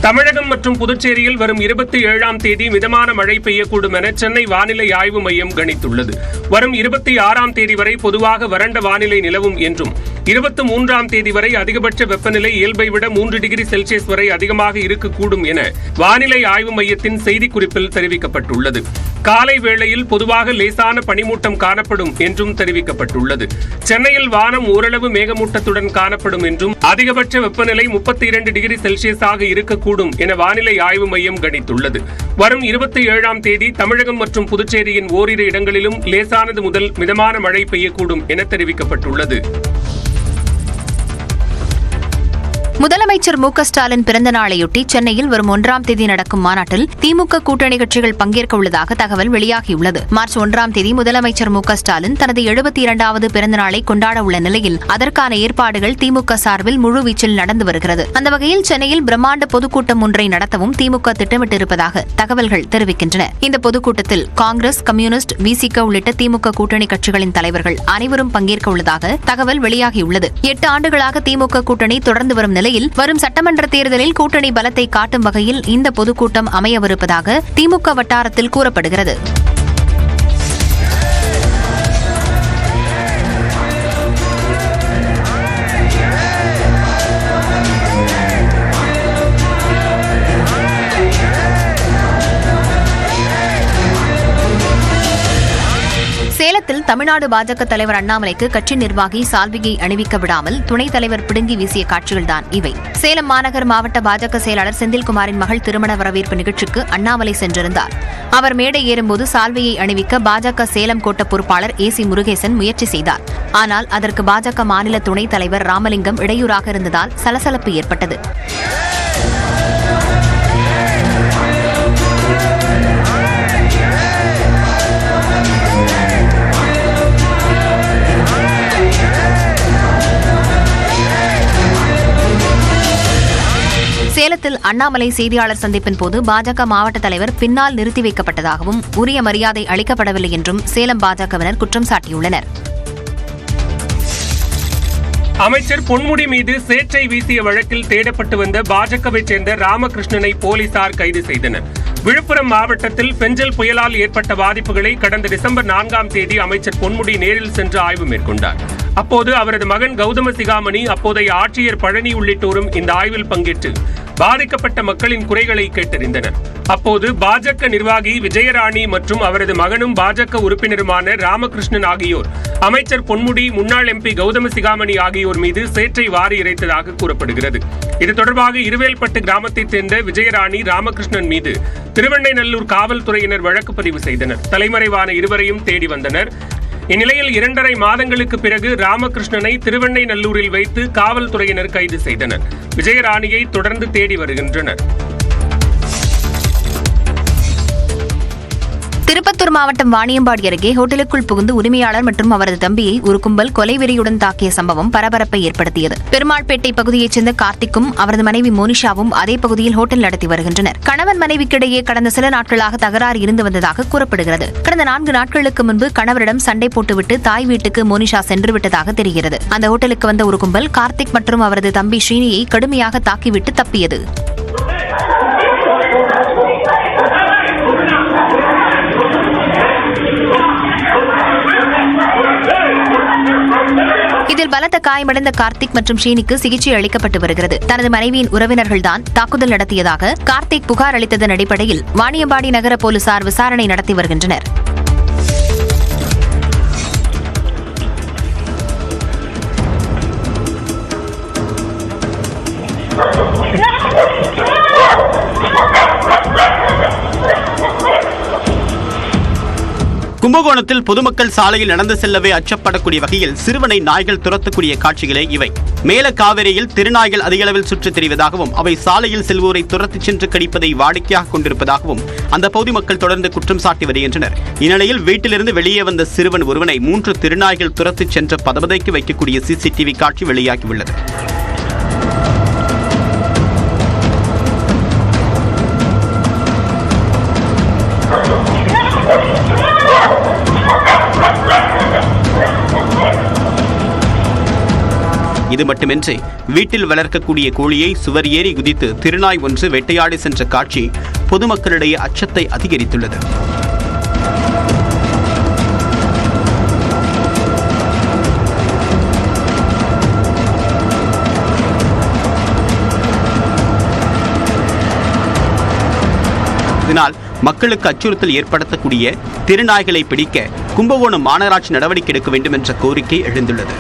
தமிழகம் மற்றும் புதுச்சேரியில் வரும் 27ஆம் தேதி மிதமான மழை பெய்யக்கூடும் என சென்னை வானிலை ஆய்வு மையம் கணித்துள்ளது. வரும் 26ஆம் தேதி வரை பொதுவாக வறண்ட வானிலை நிலவும் என்றும் 23ஆம் தேதி வரை அதிகபட்ச வெப்பநிலை இயல்பை விட 3 டிகிரி செல்சியஸ் வரை அதிகமாக இருக்கக்கூடும் என வானிலை ஆய்வு மையத்தின் செய்திக்குறிப்பில் தெரிவிக்கப்பட்டுள்ளது. காலை வேளையில் பொதுவாக லேசான பனிமூட்டம் காணப்படும் என்றும் தெரிவிக்கப்பட்டுள்ளது. சென்னையில் வானம் ஓரளவு மேகமூட்டத்துடன் காணப்படும் என்றும் அதிகபட்ச வெப்பநிலை 32 டிகிரி செல்சியஸாக இருக்கக்கூடும் என வானிலை ஆய்வு மையம் கணித்துள்ளது. வரும் 27ஆம் தேதி தமிழகம் மற்றும் புதுச்சேரியின் ஓரிரு இடங்களிலும் லேசானது முதல் மிதமான மழை பெய்யக்கூடும் என தெரிவிக்கப்பட்டுள்ளது. முதலமைச்சர் மு.க.ஸ்டாலின் பிறந்த நாளையொட்டி சென்னையில் வரும் 1ஆம் தேதி நடக்கும் மாநாட்டில் திமுக கூட்டணி கட்சிகள் பங்கேற்க உள்ளதாக தகவல் வெளியாகியுள்ளது. மார்ச் 1ஆம் தேதி முதலமைச்சர் மு.க.ஸ்டாலின் தனது 72வது பிறந்த நாளை கொண்டாட உள்ள நிலையில் அதற்கான ஏற்பாடுகள் திமுக சார்பில் முழுவீச்சில் நடந்து வருகிறது. அந்த வகையில் சென்னையில் பிரம்மாண்ட பொதுக்கூட்டம் ஒன்றை நடத்தவும் திமுக திட்டமிட்டிருப்பதாக தகவல்கள் தெரிவிக்கின்றன. இந்த பொதுக்கூட்டத்தில் காங்கிரஸ், கம்யூனிஸ்ட், விசிக உள்ளிட்ட திமுக கூட்டணி கட்சிகளின் தலைவர்கள் அனைவரும் பங்கேற்க உள்ளதாக தகவல் வெளியாகியுள்ளது. 8 ஆண்டுகளாக திமுக கூட்டணி தொடர்ந்து வரும் நிலையில் வரும் சட்டமன்ற தேர்தலில் கூட்டணி பலத்தை காட்டும் வகையில் இந்த பொதுக்கூட்டம் அமையவிருப்பதாக திமுக வட்டாரத்தில் கூறப்படுகிறது. சேலத்தில் தமிழ்நாடு பாஜக தலைவர் அண்ணாமலைக்கு கட்சி நிர்வாகி சால்வையை அணிவிக்க விடாமல் துணைத் தலைவர் பிடுங்கி வீசிய காட்சிகள்தான் இவை. சேலம் மாநகர் மாவட்ட பாஜக செயலாளர் செந்தில்குமாரின் மகள் திருமண வரவேற்பு நிகழ்ச்சிக்கு அண்ணாமலை சென்றிருந்தார். அவர் மேடை ஏறும்போது சால்வையை அணிவிக்க பாஜக சேலம் கோட்ட பொறுப்பாளர் ஏசி முருகேசன் முயற்சி செய்தார். ஆனால் அதற்கு பாஜக மாநில துணைத் தலைவர் ராமலிங்கம் இடையூறாக இருந்ததால் சலசலப்பு ஏற்பட்டது. சேலத்தில் அண்ணாமலை செய்தியாளர் சந்திப்பின் போது பாஜக மாவட்ட தலைவர் பின்னால் நிறுத்தி வைக்கப்பட்டதாகவும் உரிய மரியாதை அளிக்கப்படவில்லை என்றும் சேலம் பாஜகவினர் குற்றம் சாட்டியுள்ளனர். அமைச்சர் பொன்முடி மீது சேற்றை வீசிய வழக்கில் தேடப்பட்டு வந்த பாஜகவைச் சேர்ந்த ராமகிருஷ்ணனை போலீசார் கைது செய்தனர். விழுப்புரம் மாவட்டத்தில் பெஞ்சல் புயலால் ஏற்பட்ட பாதிப்புகளை கடந்த டிசம்பர் 4ஆம் தேதி அமைச்சர் பொன்முடி நேரில் சென்று ஆய்வு மேற்கொண்டார். அப்போது அவரது மகன் கௌதம சிகாமணி, அப்போதைய ஆட்சியர் பழனி உள்ளிட்டோரும் இந்த ஆய்வில் பங்கேற்று பாதிக்கப்பட்ட மக்களின் குறைகளை கேட்டறிந்தனர். அப்போது பாஜக நிர்வாகி விஜயராணி மற்றும் அவரது மகனும் பாஜக உறுப்பினருமான ராமகிருஷ்ணன் ஆகியோர் அமைச்சர் பொன்முடி, முன்னாள் எம்பி கௌதம சிகாமணி ஆகியோர் மீது சேற்றை வாரி இறைத்ததாக கூறப்படுகிறது. இது தொடர்பாக இருவேல்பட்டு கிராமத்தைச் சேர்ந்த விஜயராணி, ராமகிருஷ்ணன் மீது திருவெண்ணைநல்லூர் காவல்துறையினர் வழக்கு பதிவு செய்தனர். தலைமறைவான இருவரையும் தேடி வந்தனர். இந்நிலையில் 2.5 மாதங்களுக்கு பிறகு ராமகிருஷ்ணனை திருவெண்ணைநல்லூரில் வைத்து காவல்துறையினர் கைது செய்தனர். விஜயராணியை தொடர்ந்து தேடி வருகின்றனர். திருப்பத்தூர் மாவட்டம் வாணியம்பாடி அருகே ஹோட்டலுக்குள் புகுந்து உரிமையாளர் மற்றும் அவரது தம்பியை ஒரு கும்பல் கொலைவெறியுடன் தாக்கிய சம்பவம் பரபரப்பை ஏற்படுத்தியது. பெருமாள்பேட்டை பகுதியைச் சேர்ந்த கார்த்திக்கும் அவரது மனைவி மோனிஷாவும் அதே பகுதியில் ஹோட்டல் நடத்தி வருகின்றனர். கணவன் மனைவிக்கிடையே கடந்த சில நாட்களாக தகராறு இருந்து வந்ததாக கூறப்படுகிறது. கடந்த 4 நாட்களுக்கு முன்பு கணவரிடம் சண்டை போட்டுவிட்டு தாய் வீட்டுக்கு மோனிஷா சென்று விட்டதாக தெரிகிறது. அந்த ஹோட்டலுக்கு வந்த ஒரு கும்பல் கார்த்திக் மற்றும் அவரது தம்பி ஸ்ரீனியை கடுமையாக தாக்கிவிட்டு தப்பியது. இதில் பலத்த காயமடைந்த கார்த்திக் மற்றும் ஸ்ரீனிக்கு சிகிச்சை அளிக்கப்பட்டு வருகிறது. தனது மனைவியின் உறவினர்கள்தான் தாக்குதல் நடத்தியதாக கார்த்திக் புகார் அளித்ததன் அடிப்படையில் வாணியம்பாடி நகர போலீசார் விசாரணை நடத்தி வருகின்றனர். கும்பகோணத்தில் பொதுமக்கள் சாலையில் நடந்து செல்லவே அச்சப்படக்கூடிய வகையில் சிறுவனை நாய்கள் துரத்தக்கூடிய காட்சிகளே இவை. மேல காவிரியில் திருநாய்கள் அதிகளவில் சுற்றித் திரிவதாகவும் அவை சாலையில் செல்வோரை துரத்திச் சென்று கடிப்பதை வாடிக்கையாக கொண்டிருப்பதாகவும் அந்த பகுதி மக்கள் தொடர்ந்து குற்றம் சாட்டி வருகின்றனர். இந்நிலையில் வீட்டிலிருந்து வெளியே வந்த சிறுவன் ஒருவனை 3 திருநாய்கள் துரத்திச் சென்ற பதபதைக்கு வைக்கக்கூடிய சிசிடிவி காட்சி வெளியாகியுள்ளது. இது மட்டுமின்றி வீட்டில் வளர்க்கக்கூடிய கோழியை சுவர் ஏறி குதித்து திருநாய் ஒன்று வேட்டையாடி சென்ற காட்சி பொதுமக்களிடையே அச்சத்தை அதிகரித்துள்ளது. இதனால் மக்களுக்கு அச்சுறுத்தல் ஏற்படுத்தக்கூடிய திருநாய்களை பிடிக்க கும்பகோணம் மாநகராட்சி நடவடிக்கை எடுக்க வேண்டும் என்ற கோரிக்கை எழுந்துள்ளது.